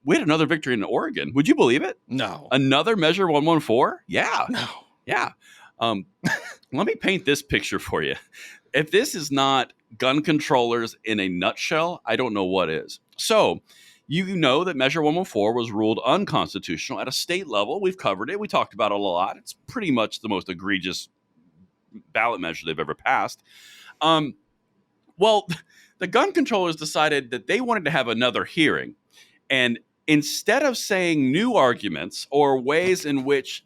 We had another victory in Oregon. Would you believe it? No. Another Measure 114? Yeah. No. Yeah. Let me paint this picture for you. If this is not gun controllers in a nutshell, I don't know what is. So, you know that Measure 114 was ruled unconstitutional at a state level. We've covered it. We talked about it a lot. It's pretty much the most egregious ballot measure they've ever passed. Well, the gun controllers decided that they wanted to have another hearing. And instead of saying new arguments or ways in which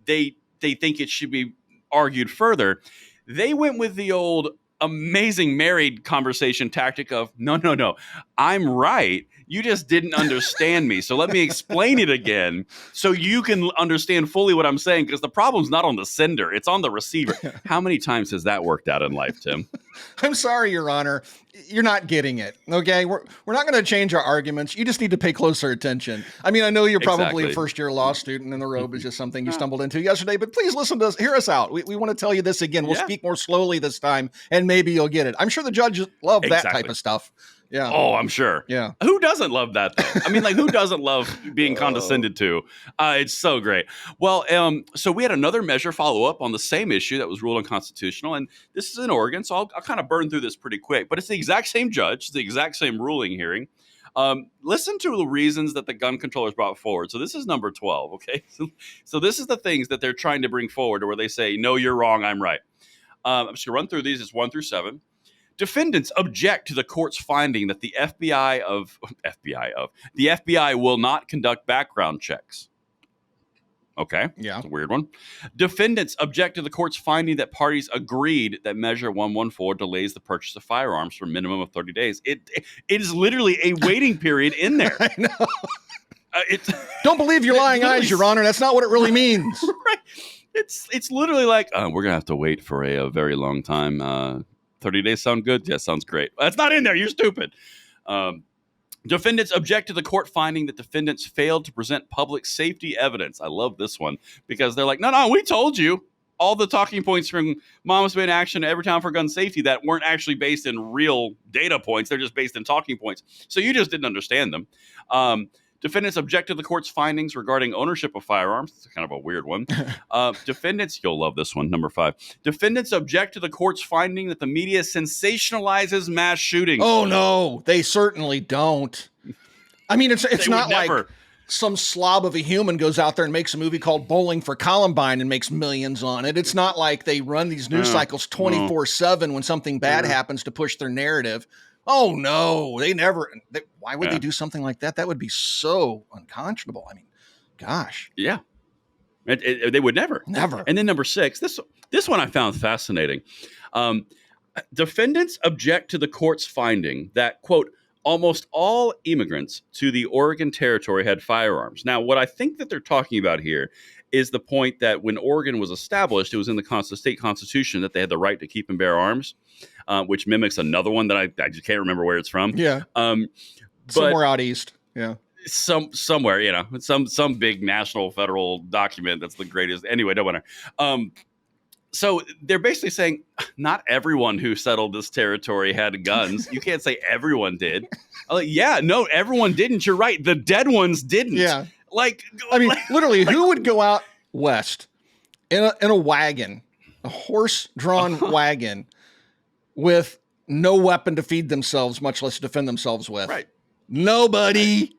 they think it should be argued further, they went with the old amazing married conversation tactic of, no, I'm right. You just didn't understand me. So let me explain it again so you can understand fully what I'm saying, because the problem's not on the sender. It's on the receiver. How many times has that worked out in life, Tim? I'm sorry, Your Honor. You're not getting it. Okay. We're not going to change our arguments. You just need to pay closer attention. I mean, I know you're probably a first-year law student and the robe is just something you stumbled into yesterday, but please listen to us. Hear us out. We want to tell you this again. We'll speak more slowly this time and maybe you'll get it. I'm sure the judges love that type of stuff. Yeah. Oh, I'm sure. Yeah. Who doesn't love that, though? I mean, like, who doesn't love being condescended to? It's so great. Well, so we had another measure follow up on the same issue that was ruled unconstitutional. And this is in Oregon, so I'll kind of burn through this pretty quick. But it's the exact same judge, the exact same ruling hearing. Listen to the reasons that the gun controllers brought forward. So this is number 12, okay? So this is the things that they're trying to bring forward where they say, no, you're wrong, I'm right. I'm just going to run through these. It's 1 through 7. Defendants object to the court's finding that the FBI will not conduct background checks. Okay. Yeah. That's a weird one. Defendants object to the court's finding that parties agreed that Measure 114 delays the purchase of firearms for a minimum of 30 days. It is literally a waiting period in there. I know. Don't believe your lying eyes, Your Honor. That's not what it really means. Right. It's literally like, we're going to have to wait for a very long time. 30 days sound good? Yeah, sounds great. That's not in there. You're stupid. Defendants object to the court finding that defendants failed to present public safety evidence. I love this one because they're like, no, we told you all the talking points from Moms Been Action to Every Town for Gun Safety that weren't actually based in real data points. They're just based in talking points. So you just didn't understand them. Defendants object to the court's findings regarding ownership of firearms. It's kind of a weird one. Defendants, you'll love this one, number 5. Defendants object to the court's finding that the media sensationalizes mass shootings. Oh, no, they certainly don't. I mean, it's not like some slob of a human goes out there and makes a movie called Bowling for Columbine and makes millions on it. It's not like they run these news cycles 24/7 when something bad happens to push their narrative. Oh, no, they never. Why would they do something like that? That would be so unconscionable. I mean, gosh. Yeah. They would never. Never. And then number 6, this one I found fascinating. Defendants object to the court's finding that, quote, almost all immigrants to the Oregon territory had firearms. Now, what I think that they're talking about here is the point that when Oregon was established, it was in the state constitution that they had the right to keep and bear arms. Which mimics another one that I just can't remember where it's from. Yeah. Somewhere out east. Yeah. Somewhere, some big national federal document that's the greatest. Anyway, don't want to. So they're basically saying not everyone who settled this territory had guns. You can't say everyone did. I'm like, yeah, no, everyone didn't. You're right. The dead ones didn't. Yeah. Literally, who would go out west in a wagon, a horse-drawn wagon, with no weapon to feed themselves, much less defend themselves with? Right. Nobody.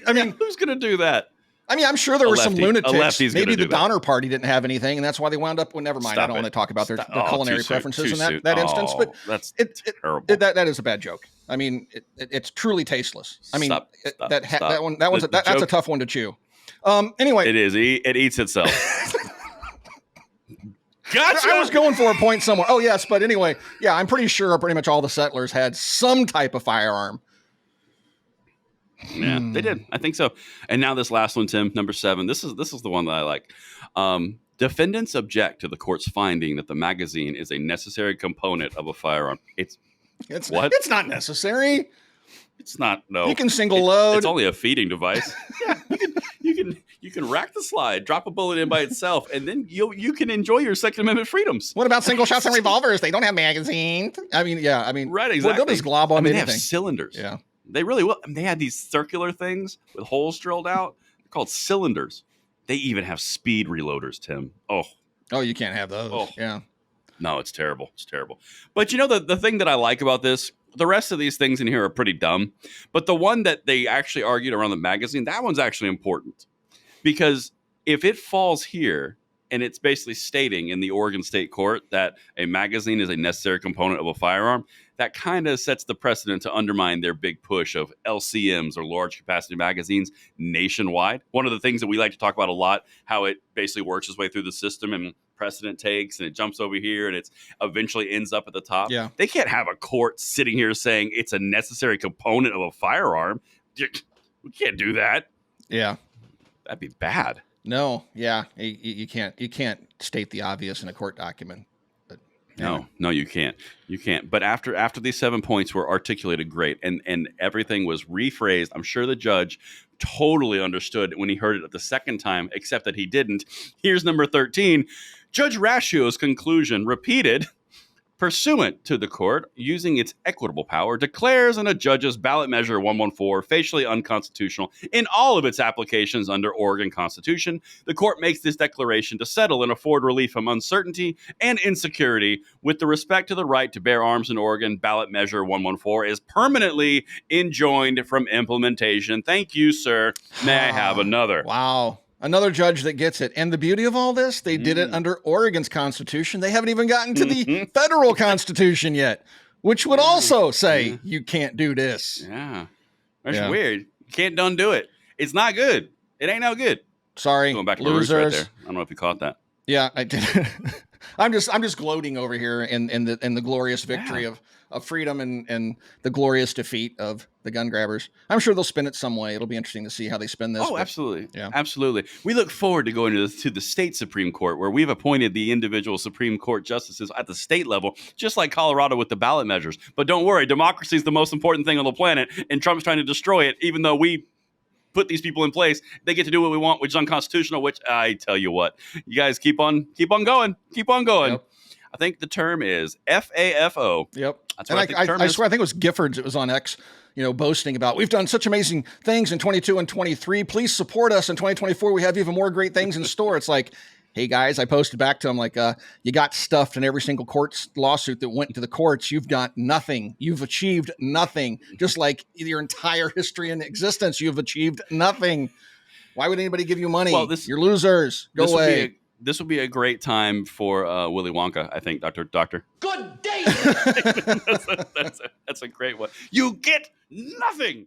I mean, who's going to do that? I mean, I'm sure there were some lunatics. Maybe the Donner Party didn't have anything, and that's why they wound up. Well, never mind. I don't want to talk about their culinary preferences in that instance. But that's terrible. That is a bad joke. I mean, it's truly tasteless. I mean, that's a tough one to chew. Anyway, it is. It eats itself. Gotcha. I was going for a point somewhere. Oh, yes. But anyway, yeah, I'm pretty sure pretty much all the settlers had some type of firearm. Yeah, they did. I think so. And now this last one, Tim, number 7. This is the one that I like. Defendants object to the court's finding that the magazine is a necessary component of a firearm. It's what? It's not necessary. It's not. No, you can single load. It's only a feeding device. Yeah, you can rack the slide, drop a bullet in by itself, and then you can enjoy your Second Amendment freedoms. What about single shots and revolvers? They don't have magazines. I mean, right, exactly. Well, they'll just glob on anything. They have cylinders. Yeah. They really will. And they had these circular things with holes drilled out. They're called cylinders. They even have speed reloaders, Tim. Oh, you can't have those. Oh. Yeah. No, it's terrible. It's terrible. But you know, the thing that I like about this, the rest of these things in here are pretty dumb. But the one that they actually argued around the magazine, that one's actually important. Because if it falls here, and it's basically stating in the Oregon State Court that a magazine is a necessary component of a firearm, that kind of sets the precedent to undermine their big push of LCMs or large capacity magazines nationwide. One of the things that we like to talk about a lot, how it basically works its way through the system and precedent takes and it jumps over here and it's eventually ends up at the top. Yeah. They can't have a court sitting here saying it's a necessary component of a firearm. We can't do that. Yeah. That'd be bad. No, yeah, you can't state the obvious in a court document. But no, you can't. You can't. But after these 7 points were articulated great and everything was rephrased, I'm sure the judge totally understood when he heard it the second time, except that he didn't. Here's number 13. Judge Raccio's conclusion repeated. Pursuant to the court, using its equitable power, declares and adjudges ballot measure 114 facially unconstitutional in all of its applications under Oregon Constitution. The court makes this declaration to settle and afford relief from uncertainty and insecurity with the respect to the right to bear arms in Oregon. Ballot measure 114 is permanently enjoined from implementation. Thank you, sir. May I have another? Wow. Another judge that gets it. And the beauty of all this, they did it under Oregon's Constitution. They haven't even gotten to the federal Constitution yet, which would also say you can't do this. Yeah. That's weird. You can't undo it. It's not good. It ain't no good. Sorry. Going back to losers. the roots right there. I don't know if you caught that. Yeah, I did. I'm just gloating over here in the glorious victory of freedom and the glorious defeat of the gun grabbers. I'm sure they'll spin it some way. It'll be interesting to see how they spin this. Oh, absolutely. Yeah. Absolutely. We look forward to going to the state Supreme Court, where we've appointed the individual Supreme Court justices at the state level, just like Colorado with the ballot measures. But don't worry, democracy is the most important thing on the planet, and Trump's trying to destroy it, even though we put these people in place. They get to do what we want, which is unconstitutional, which I tell you what, you guys keep on going. Yep. I think the term is FAFO. Yep. That's what what I swear, I think it was Giffords. It was on X, boasting about, we've done such amazing things in 22 and 23. Please support us in 2024. We have even more great things in store. It's like, hey guys, I posted back to him like, you got stuffed in every single court lawsuit that went to the courts. You've got nothing. You've achieved nothing. Just like your entire history and existence, you've achieved nothing. Why would anybody give you money? Well, you're losers. Go away. This would be a great time for Willy Wonka, I think, Doctor. Good day. That's a great one. You get nothing.